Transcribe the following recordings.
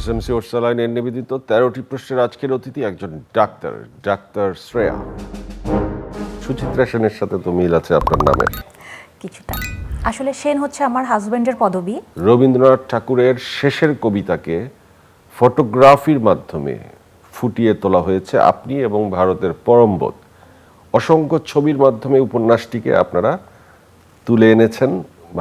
SMC ওরসালাইনের নিবেদিত 13টি প্রশ্নের আজকের অতিথি একজন ডাক্তার শ্রেয়া। সুচিত্রা সেনের সাথে তো মিল আছে আপনার নামের কিছুটা। আসলে সেন হচ্ছে আমার হাজবেন্ডের পদবী। রবীন্দ্রনাথ ঠাকুরের শেষের কবিতাকে ফটোগ্রাফির মাধ্যমে ফুটিয়ে তোলা হয়েছে আপনি এবং ভারতের পরমবোধ। অসংখ্য ছবির মাধ্যমে উপন্যাসটিকে আপনারা তুলে এনেছেন,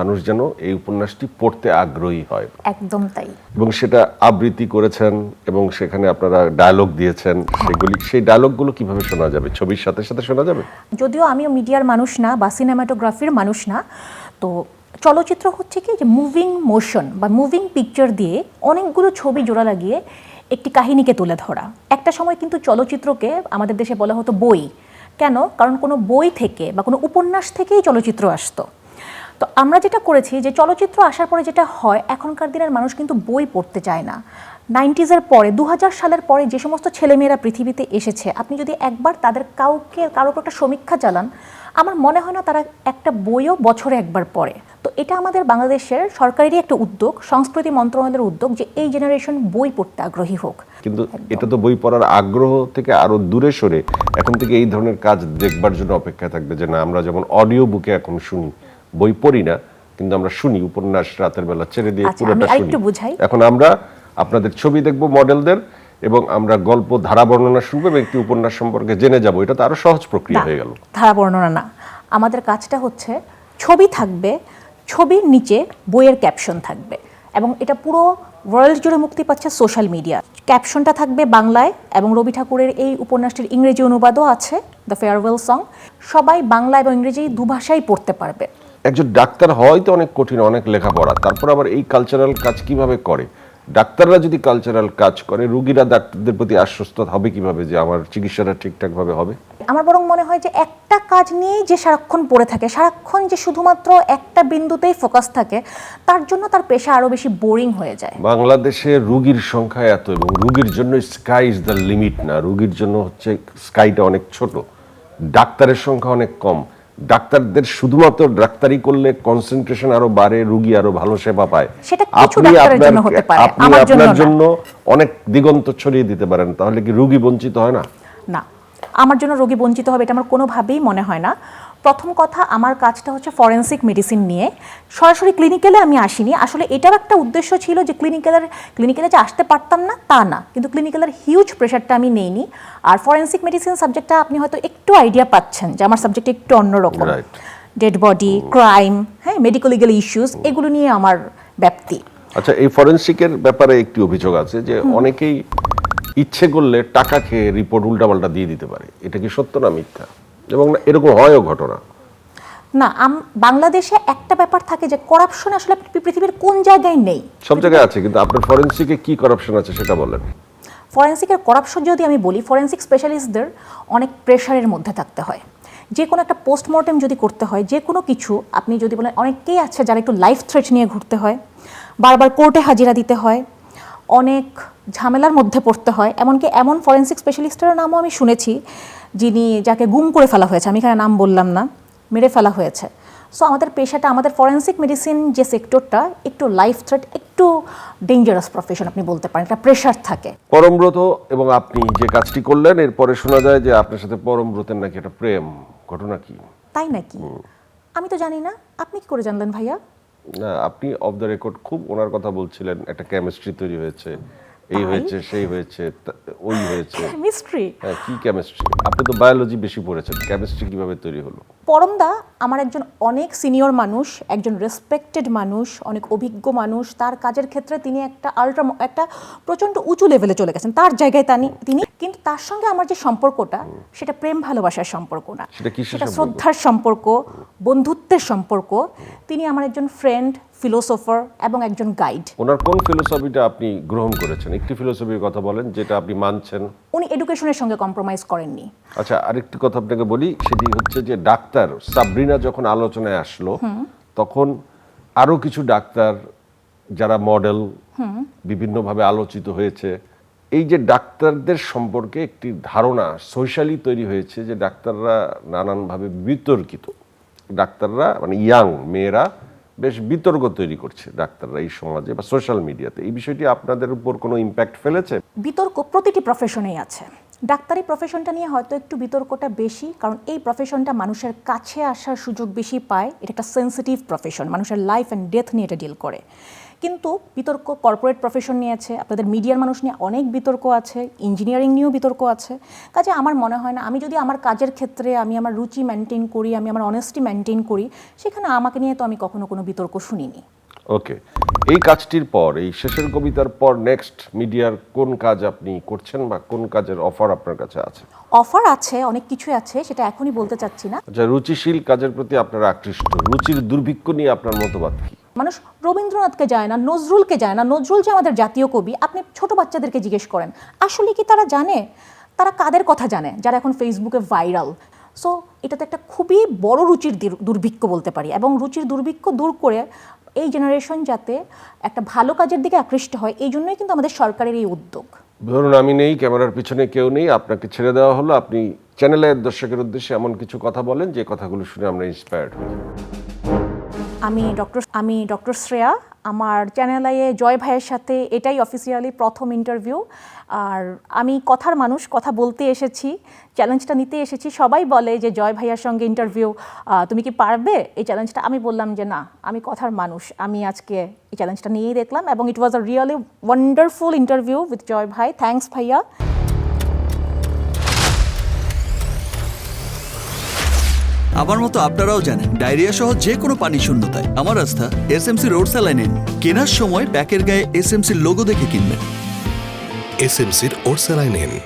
মানুষ যেন এই উপন্যাসটি পড়তে আগ্রহী হয়। একদম তাই। এবং সেটা আবৃত্তি করেছেন এবং সেখানে আপনারা ডায়লগ দিয়েছেন। সেই ডায়লগগুলো কিভাবে শোনা যাবে? ছবির সাথে সাথে শোনা যাবে? যদিও আমিও মিডিয়ার মানুষ না বা সিনেমাটোগ্রাফির মানুষ না, তো চলচ্চিত্র হচ্ছে কি যে মুভিং মোশন বা মুভিং পিকচার দিয়ে অনেকগুলো ছবি জোড়া লাগিয়ে একটি কাহিনীকে তুলে ধরা। একটা সময় কিন্তু চলচ্চিত্রকে আমাদের দেশে বলা হতো বই। কেন? কারণ কোনো বই থেকে বা কোনো উপন্যাস থেকেই চলচ্চিত্র আসতো। তো আমরা যেটা করেছি যে চলচ্চিত্র আসার পরে যেটা হয়, এখনকার দিনের মানুষ কিন্তু বই পড়তে চায় না। 90s পরে 2000 সালের পরে যে সমস্ত ছেলেমেয়েরা পৃথিবীতে এসেছে, আপনি যদি একবার তাদের কারোর উপর একটা সমীক্ষা চালান, আমার মনে হয় না তারা একটা বইও বছরে একবার পড়ে। তো এটা আমাদের বাংলাদেশের সরকারেরই একটা উদ্যোগ, সংস্কৃতি মন্ত্রণালয়ের উদ্যোগ যে এই জেনারেশন বই পড়তে আগ্রহী হোক। কিন্তু এটা তো বই পড়ার আগ্রহ থেকে আরো দূরে সরে এখন থেকে এই ধরনের কাজ দেখবার জন্য অপেক্ষা থাকবে, যে না আমরা যেমন অডিও বুকে এখন শুনি, বই পড়ি না কিন্তু আমরা শুনি, উপন্যাস রাতের বেলা ছেড়ে দিয়ে পুরোটা শুনি। এখন আমরা আপনাদের ছবি দেখবো মডেলদের, এবং আমরা গল্প ধারা বর্ণনা শুনবো এবং একটি উপন্যাস সম্পর্কে জেনে যাব। এটা তো আরো সহজ প্রক্রিয়া হয়ে গেল। ধারা বর্ণনা না, আমাদের কাজটা হচ্ছে ছবি থাকবে, ছবির নিচে বইয়ের ক্যাপশন থাকবে, এবং এটা পুরো ওয়ার্ল্ড জুড়ে মুক্তি পাচ্ছে সোশ্যাল মিডিয়া। ক্যাপশনটা থাকবে বাংলায় এবং রবি ঠাকুরের এই উপন্যাসটির ইংরেজি অনুবাদও আছে, দ্য ফেয়ারওয়েল সং। সবাই বাংলা এবং ইংরেজি দুভাষাই পড়তে পারবে। একজন ডাক্তার হয়তো অনেক কঠিন, অনেক লেখাপড়া, তারপর আবার এই কালচারাল কাজ কিভাবে করে? ডাক্তাররা যদি কালচারাল কাজ করে, রোগীরা ডাক্তারদের প্রতি আশ্বস্ত হবে কিভাবে যে আমার চিকিৎসাটা ঠিকঠাকভাবে হবে? আমার বরং মনে হয় যে একটা কাজ নিয়েই যে সারাক্ষণ পড়ে থাকে, সারাক্ষণ যে শুধুমাত্র একটা বিন্দুতেই ফোকাস থাকে, তার জন্য তার পেশা আরো বেশি বোরিং হয়ে যায়। বাংলাদেশে রোগীর সংখ্যা এত, এবং রোগীর জন্য স্কাই ইজ দ্য লিমিট না, রোগীর জন্য হচ্ছে স্কাইটা অনেক ছোট, ডাক্তারের সংখ্যা অনেক কম। ডাক্তারদের শুধুমাত্র ডাক্তারি করলে কনসেন্ট্রেশন আরো বাড়ে, রোগী আরো ভালো সেবা পায়। আপনি আপনার জন্য অনেক দিগন্ত ছড়িয়ে দিতে পারেন, তাহলে কি রোগী বঞ্চিত হয় না? না, আমার জন্য রোগী বঞ্চিত হবে এটা আমার কোনোভাবেই মনে হয় না। প্রথম কথা, আমার কাজটা হচ্ছে ফরেনসিক মেডিসিন নিয়ে, সরাসরি ক্লিনিক্যালে আমি আসিনি। আসলে এটার একটা উদ্দেশ্য ছিল যে ক্লিনিক্যালে যে আসতে পারতাম না তা না, কিন্তু ক্লিনিক্যালের হিউজ প্রেশারটা আমি নেইনি। আর ফরেনসিক মেডিসিন সাবজেক্টটা আপনি হয়তো একটু আইডিয়া পাচ্ছেন যে আমার সাবজেক্ট একটু অন্যরকম। ডেড বডি, ক্রাইম, হ্যাঁ, মেডিকেল লিগ্যাল ইস্যুস, এগুলো নিয়ে আমার ব্যাপ্তি। আচ্ছা, এই ফরেনসিকের ব্যাপারে একটি অভিযোগ আছে যে অনেকেই ইচ্ছে করলে টাকা খেয়ে রিপোর্ট উল্টাপাল্টা দিয়ে দিতে পারে। এটা কি সত্য না মিথ্যা? এবং এরকম হয়ও ঘটনা? না, বাংলাদেশে একটা ব্যাপার থাকে যে করাপশন আসলে পৃথিবীর কোন জায়গায় নেই, সব জায়গায় আছে, কিন্তু আপনার ফরেনসিকে কি করাপশন আছে সেটা বলেন। ফরেনসিকের করাপশন যদি আমি বলি, ফরেনসিক স্পেশালিস্টদের অনেক প্রেশারের মধ্যে থাকতে হয়। যে কোনো একটা পোস্টমর্টেম যদি করতে হয়, যে কোনো কিছু আপনি যদি বলেন, অনেকেই আছে যারা একটু লাইফ থ্রেট নিয়ে ঘুরতে হয়, বারবার কোর্টে হাজিরা দিতে হয়, অনেক ঝামেলার মধ্যে পড়তে হয়। এমনকি এমন ফরেনসিক স্পেশালিস্টের নামও আমি শুনেছি যাকে গুম করে ফেলা হয়েছে, আমি এখানে নাম বললাম না, মেরে ফেলা হয়েছে। সো আমাদের পেশাটা, আমাদের ফরেনসিক মেডিসিন যে সেক্টরটা, একটু লাইফ থ্রেট, একটু ডেঞ্জারাস প্রফেশন আপনি বলতে পারেন, একটা প্রেশার থাকে। পরমব্রত এবং আপনি যে কাজটি করলেন, এরপরে শোনা যায় যে আপনার সাথে পরমব্রতের নাকি একটা প্রেম ঘটনা। কি তাই নাকি? আমি তো জানি না, আপনি কি করে জানলেন ভাইয়া? না, আপনি অফ দ্য রেকর্ড খুব ওনার কথা বলছিলেন, একটা কেমিস্ট্রি তৈরি হয়েছে, এই হয়েছে, সেই হয়েছে, ওই হয়েছে। কেমিস্ট্রি? হ্যাঁ, কি কেমিস্ট্রি? আপনি তো বায়োলজি বেশি পড়েছেন, কেমিস্ট্রি কিভাবে তৈরি হলো? পরমদা আমার একজন অনেক সিনিয়র মানুষ, একজন রেসপেক্টেড মানুষ, অনেক অভিজ্ঞ মানুষ। তার কাজের ক্ষেত্রে তিনি একটা প্রচণ্ড উঁচু লেভেলে চলে গেছেন, তার জায়গায় তিনি। কিন্তু তার সঙ্গে আমার যে সম্পর্কটা, সেটা প্রেম ভালোবাসার সম্পর্ক না, সেটা শ্রদ্ধার সম্পর্ক, বন্ধুত্বের সম্পর্ক। তিনি আমার একজন ফ্রেন্ড, ফিলোসোফার এবং একজন গাইড। ওনার কোন ফিলোসফিটা আপনি গ্রহণ করেছেন? একটি ফিলোসফির কথা বলেন যেটা আপনি মানছেন। উনি এডুকেশনের সঙ্গে কম্প্রোমাইজ করেননি। আচ্ছা, আরেকটি কথা আপনাকে বলি, সেটি হচ্ছে যে ডাক্তার সাবরিনা যখন আলোচনায় আসলো, তখন আরো কিছু ডাক্তার যারা মডেল বিভিন্নভাবে আলোচিত হয়েছে। এই যে ডাক্তারদের সম্পর্কে একটি ধারণা সোশ্যালি তৈরি হয়েছে যে ডাক্তাররা নানানভাবে বিতর্কিত। ডাক্তাররা মানে ইয়াং মেয়েরা বেশ বিতর্ক তৈরি করছে ডাক্তাররা এই সমাজে বা সোশ্যাল মিডিয়াতে। এই বিষয়টি আপনাদের উপর কোনো ইম্প্যাক্ট ফেলেছে? বিতর্ক প্রতিটি প্রফেশনেই আছে। ডাক্তারি প্রফেশনটা নিয়ে হয়তো একটু বিতর্কটা বেশি, কারণ এই প্রফেশনটা মানুষের কাছে আসার সুযোগ বেশি পায়। এটা একটা সেন্সিটিভ প্রফেশন, মানুষের লাইফ অ্যান্ড ডেথ নিয়ে এটা ডিল করে। কিন্তু বিতর্ক কর্পোরেট প্রফেশন নিয়ে আছে, আপনাদের মিডিয়ার মানুষ নিয়ে অনেক বিতর্ক আছে, ইঞ্জিনিয়ারিং নিয়েও বিতর্ক আছে। কাজে আমার মনে হয় না, আমি যদি আমার কাজের ক্ষেত্রে আমি আমার রুচি মেনটেন করি, আমি আমার অনেস্টি মেনটেন করি, সেখানে আমাকে নিয়ে তো আমি কখনো কোনো বিতর্ক শুনিনি। ওকে, এই কাজটির পর, এই শেষের কবিতার পর নেক্সট মিডিয়ার কোন কাজ আপনি করছেন বা কোন কাজের অফার আপনার কাছে আছে? অফার আছে, অনেক কিছু আছে, সেটা এখনই বলতে চাচ্ছি না। আচ্ছা, রুচিশীল কাজের প্রতি আপনারা আকৃষ্ট, রুচির দুর্ভিক্ষ নিয়ে আপনার মতবাদ কি? মানুষ রবীন্দ্রনাথকে যায় না, নজরুলকে যায় না। নজরুল যে আমাদের জাতীয় কবি, আপনি ছোট বাচ্চাদেরকে জিজ্ঞেস করেন, আসলে কি তারা জানে? তারা কাদের কথা জানে? যারা এখন ফেসবুকে ভাইরাল। সো এটা তো একটা খুবই বড় রুচির দুর্ভিক্ষ বলতে পারি, এবং রুচির দুর্ভিক্ষ দূর করে এই জেনারেশন যাতে একটা ভালো কাজের দিকে আকৃষ্ট হয়, এই জন্যই কিন্তু আমাদের সরকারের এই উদ্যোগ। ধরুন আমি নেই, ক্যামেরার পিছনে কেউ নেই, আপনাকে ছেড়ে দেওয়া হলো, আপনি চ্যানেলের দর্শকের উদ্দেশ্যে এমন কিছু কথা বলেন যে কথাগুলো শুনে আমরা ইন্সপায়ার্ড হই। আমি ডক্টর শ্রেয়া। আমার চ্যানেল আইয়ে জয় ভাইয়ের সাথে এটাই অফিসিয়ালি প্রথম ইন্টারভিউ। আর আমি কথার মানুষ, কথা বলতে এসেছি, চ্যালেঞ্জটা নিতে এসেছি। সবাই বলে যে জয় ভাইয়ার সঙ্গে ইন্টারভিউ, তুমি কি পারবে এই চ্যালেঞ্জটা? আমি বললাম যে না, আমি কথার মানুষ, আমি আজকে এই চ্যালেঞ্জটা নিয়েই দেখলাম, এবং it was a really wonderful interview with Joy ভাই। থ্যাঙ্কস ভাইয়া। আমার মতো আপনারাও জানেন ডায়রিয়া সহ যে কোনো পানি শূন্যতায় আমার আস্থা এসএমসি রোড স্যালাইন। কেনার সময় প্যাকের গায়ে এসএমসির লোগো দেখে কিনবেন। এসএমসির ওরসালাইন।